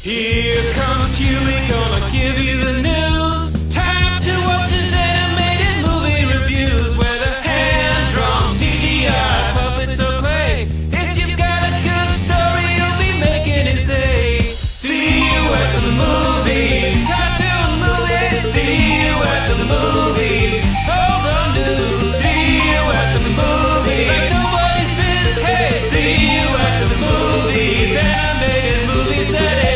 Here comes Hewy, gonna give you the news. Time to watch his animated movie reviews, whether hand-drawn, CGI, puppets or clay. If you've got a good story, you'll be making his day. See you at the movies, cartoon movies. See you at the movies, hold on to. See you at the movies, like nobody's business. Hey, see you at the movies, animated movies that is.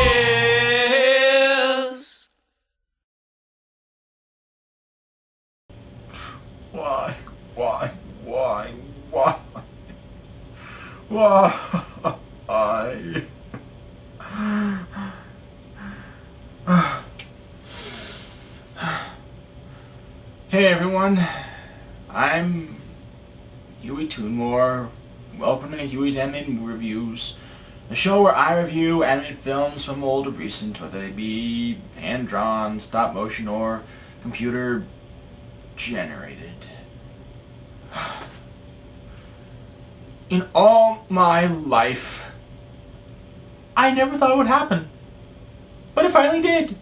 Why? Why? Hey everyone, I'm Hewy Toonmore. Welcome to Hewy's Animated Movie Reviews, the show where I review animated films from old or recent, whether they be hand-drawn, stop-motion, or computer-generated. In all my life, I never thought it would happen. But it finally did.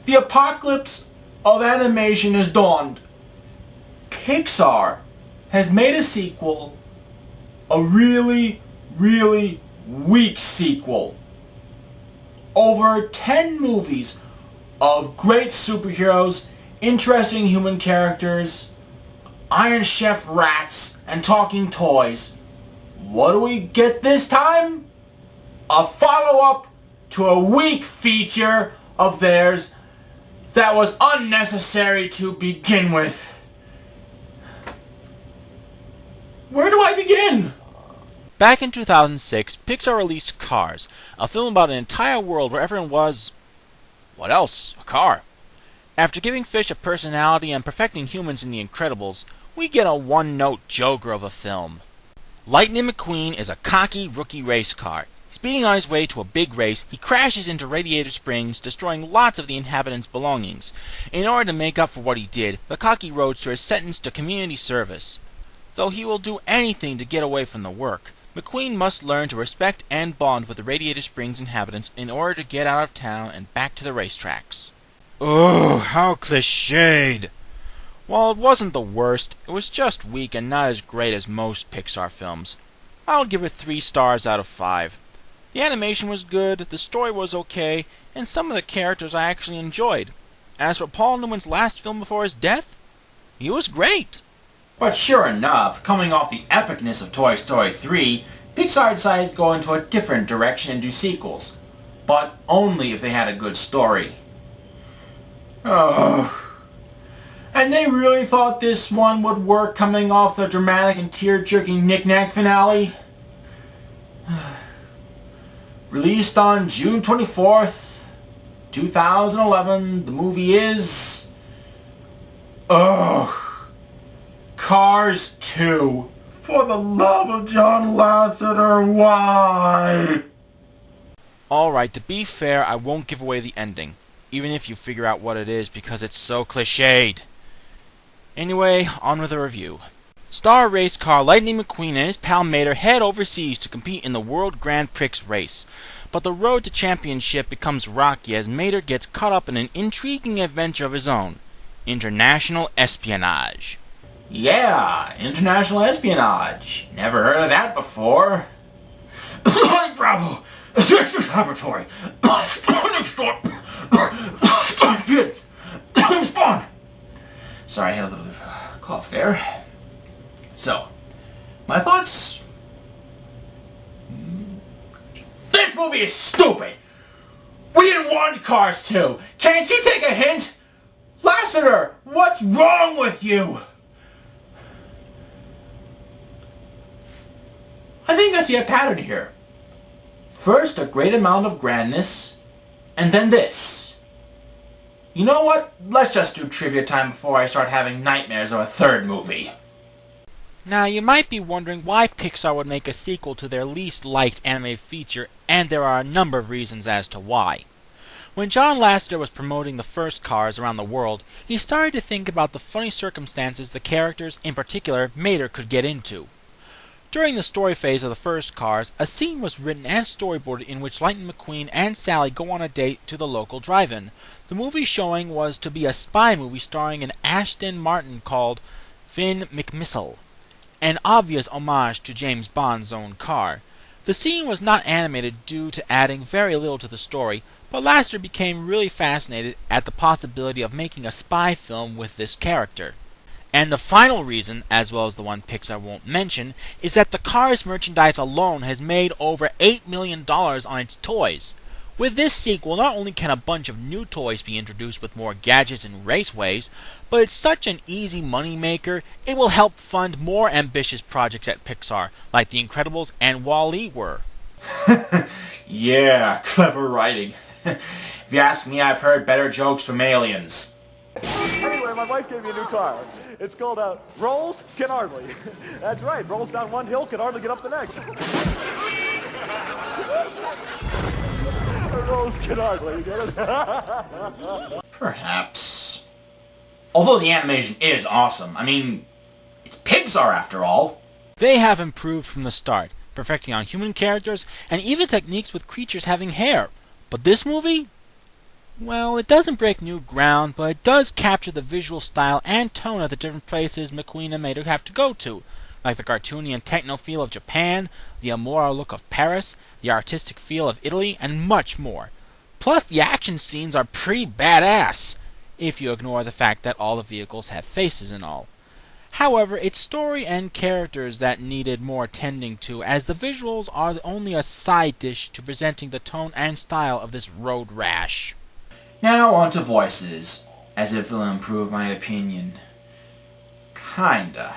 The apocalypse of animation has dawned. Pixar has made a sequel, a really, really weak sequel. Over 10 movies of great superheroes, interesting human characters, Iron Chef rats, and talking toys. What do we get this time? A follow-up to a weak feature of theirs that was unnecessary to begin with. Where do I begin? Back in 2006, Pixar released Cars, a film about an entire world where everyone was... what else? A car. After giving fish a personality and perfecting humans in The Incredibles, we get a one-note joker of a film. Lightning McQueen is a cocky rookie race car. Speeding on his way to a big race, he crashes into Radiator Springs, destroying lots of the inhabitants' belongings. In order to make up for what he did, the cocky roadster is sentenced to community service. Though he will do anything to get away from the work, McQueen must learn to respect and bond with the Radiator Springs inhabitants in order to get out of town and back to the racetracks. Oh, how cliched! While it wasn't the worst, it was just weak and not as great as most Pixar films. I'll give it 3 stars out of 5. The animation was good, the story was okay, and some of the characters I actually enjoyed. As for Paul Newman's last film before his death, he was great. But sure enough, coming off the epicness of Toy Story 3, Pixar decided to go into a different direction and do sequels. But only if they had a good story. Oh. And they really thought this one would work coming off the dramatic and tear-jerking Knick-Knack finale? Released on June 24th, 2011, the movie is... Cars 2. For the love of John Lasseter, why? Alright, to be fair, I won't give away the ending, even if you figure out what it is because it's so cliched. Anyway, on with the review. Star race car Lightning McQueen and his pal Mater head overseas to compete in the World Grand Prix race. But the road to championship becomes rocky as Mater gets caught up in an intriguing adventure of his own. International espionage. Yeah, international espionage. Never heard of that before. Honey Bravo! Texas Laboratory! Next door! Kids! Spawn! Sorry, I had a little bit of a cough there. So, my thoughts? This movie is stupid! We didn't want Cars 2! Can't you take a hint? Lasseter, what's wrong with you? I think I see a pattern here. First, a great amount of grandness, and then this. You know what? Let's just do trivia time before I start having nightmares of a third movie. Now, you might be wondering why Pixar would make a sequel to their least liked animated feature, and there are a number of reasons as to why. When John Lasseter was promoting the first Cars around the world, he started to think about the funny circumstances the characters, in particular Mater, could get into. During the story phase of the first Cars, a scene was written and storyboarded in which Lightning McQueen and Sally go on a date to the local drive-in. The movie showing was to be a spy movie starring an Ashton Martin called Finn McMissile, an obvious homage to James Bond's own car. The scene was not animated due to adding very little to the story, but Lasseter became really fascinated at the possibility of making a spy film with this character. And the final reason, as well as the one Pixar won't mention, is that the Cars merchandise alone has made over $8 million on its toys. With this sequel, not only can a bunch of new toys be introduced with more gadgets and raceways, but it's such an easy moneymaker, it will help fund more ambitious projects at Pixar, like The Incredibles and Wall-E were. Yeah, clever writing. If you ask me, I've heard better jokes from aliens. Anyway, my wife gave me a new car. It's called Rolls Can Hardly. That's right, rolls down one hill, can hardly get up the next. Rolls can hardly, you get it? Perhaps. Although the animation is awesome. I mean, it's Pixar after all. They have improved from the start, perfecting on human characters and even techniques with creatures having hair. But this movie? Well, it doesn't break new ground, but it does capture the visual style and tone of the different places McQueen and Mater have to go to, like the cartoony and techno feel of Japan, the Amora look of Paris, the artistic feel of Italy, and much more. Plus, the action scenes are pretty badass, if you ignore the fact that all the vehicles have faces and all. However, it's story and characters that needed more tending to, as the visuals are only a side dish to presenting the tone and style of this road rash. Now on to voices, as if it'll improve my opinion. Kinda.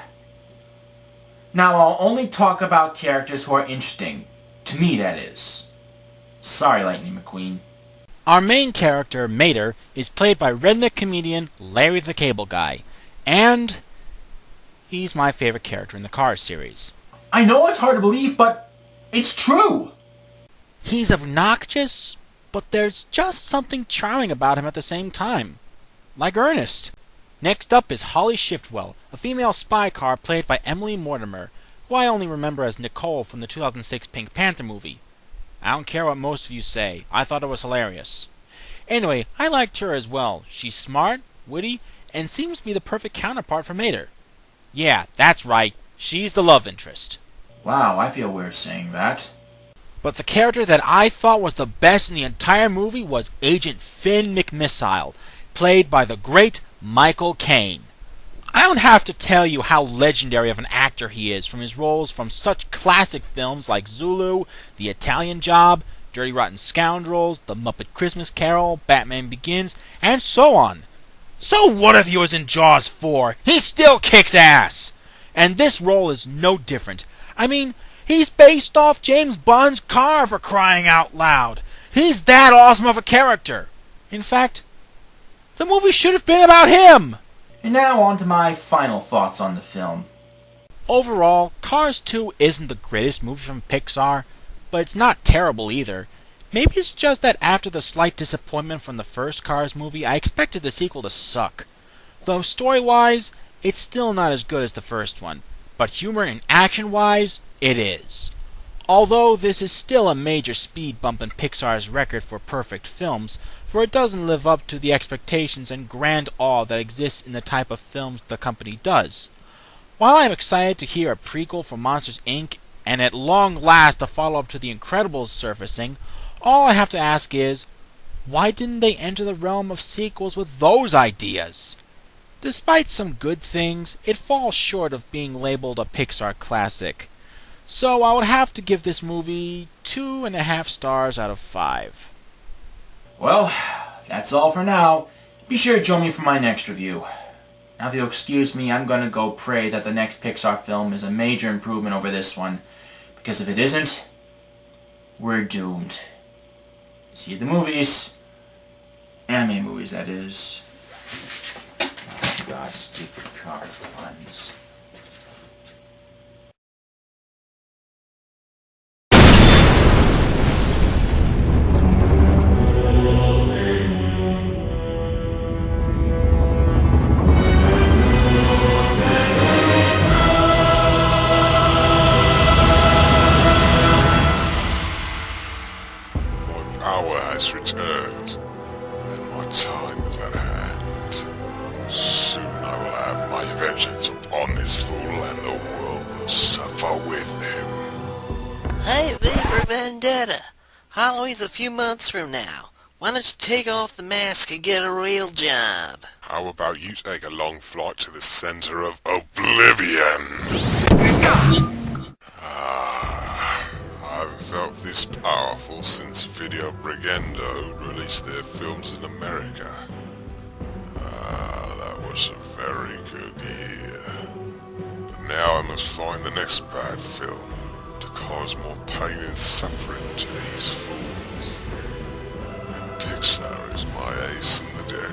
Now I'll only talk about characters who are interesting. To me, that is. Sorry, Lightning McQueen. Our main character, Mater, is played by redneck comedian Larry the Cable Guy, and he's my favorite character in the Cars series. I know it's hard to believe, but it's true! He's obnoxious, but there's just something charming about him at the same time. Like Ernest. Next up is Holly Shiftwell, a female spy car played by Emily Mortimer, who I only remember as Nicole from the 2006 Pink Panther movie. I don't care what most of you say, I thought it was hilarious. Anyway, I liked her as well. She's smart, witty, and seems to be the perfect counterpart for Mater. Yeah, that's right, she's the love interest. Wow, I feel weird saying that. But the character that I thought was the best in the entire movie was Agent Finn McMissile, played by the great Michael Caine. I don't have to tell you how legendary of an actor he is from his roles from such classic films like Zulu, The Italian Job, Dirty Rotten Scoundrels, The Muppet Christmas Carol, Batman Begins, and so on. So what if he was in Jaws 4? He still kicks ass! And this role is no different. I mean, he's based off James Bond's car, for crying out loud. He's that awesome of a character. In fact, the movie should have been about him! And now on to my final thoughts on the film. Overall, Cars 2 isn't the greatest movie from Pixar, but it's not terrible either. Maybe it's just that after the slight disappointment from the first Cars movie, I expected the sequel to suck. Though story-wise, it's still not as good as the first one, but humor and action-wise, it is. Although this is still a major speed bump in Pixar's record for perfect films, for it doesn't live up to the expectations and grand awe that exists in the type of films the company does. While I'm excited to hear a prequel for Monsters, Inc., and at long last a follow-up to The Incredibles surfacing, all I have to ask is, why didn't they enter the realm of sequels with those ideas? Despite some good things, it falls short of being labeled a Pixar classic. So I would have to give this movie 2.5 stars out of 5. Well, that's all for now. Be sure to join me for my next review. Now if you'll excuse me, I'm gonna go pray that the next Pixar film is a major improvement over this one. Because if it isn't, we're doomed. See you at the movies. Anime movies, that is. Oh, God, stupid car puns. hour has returned, and my time is at hand. Soon I will have my vengeance upon this fool, and the world will suffer with him. Hey, V for Vendetta. Halloween's a few months from now. Why don't you take off the mask and get a real job? How about you take a long flight to the center of Oblivion? I haven't felt this powerful since Video Brigando released their films in America. That was a very good year. But now I must find the next bad film to cause more pain and suffering to these fools. And Pixar is my ace in the deck.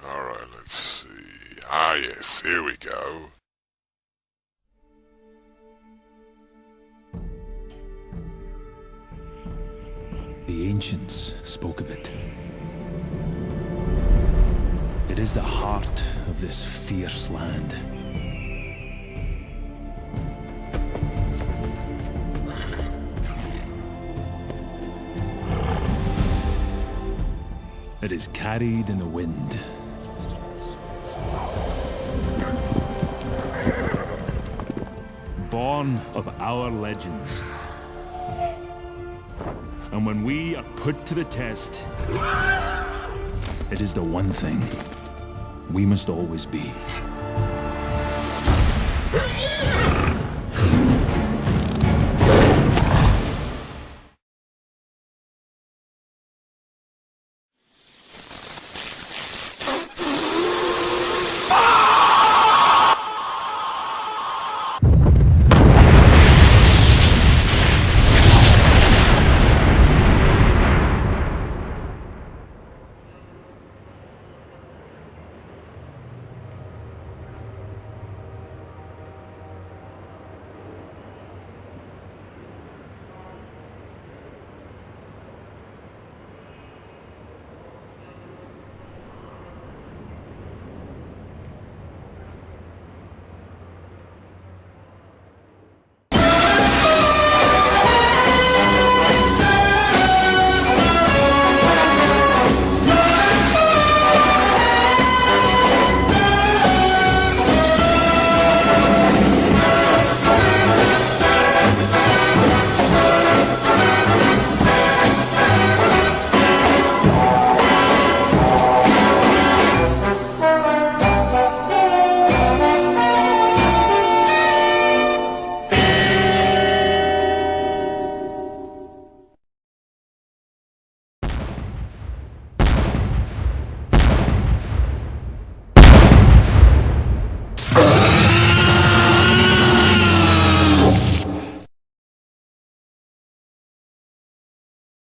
Alright, let's see. Ah yes, here we go. The ancients spoke of it. It is the heart of this fierce land. It is carried in the wind. Born of our legends. And when we are put to the test, it is the one thing we must always be.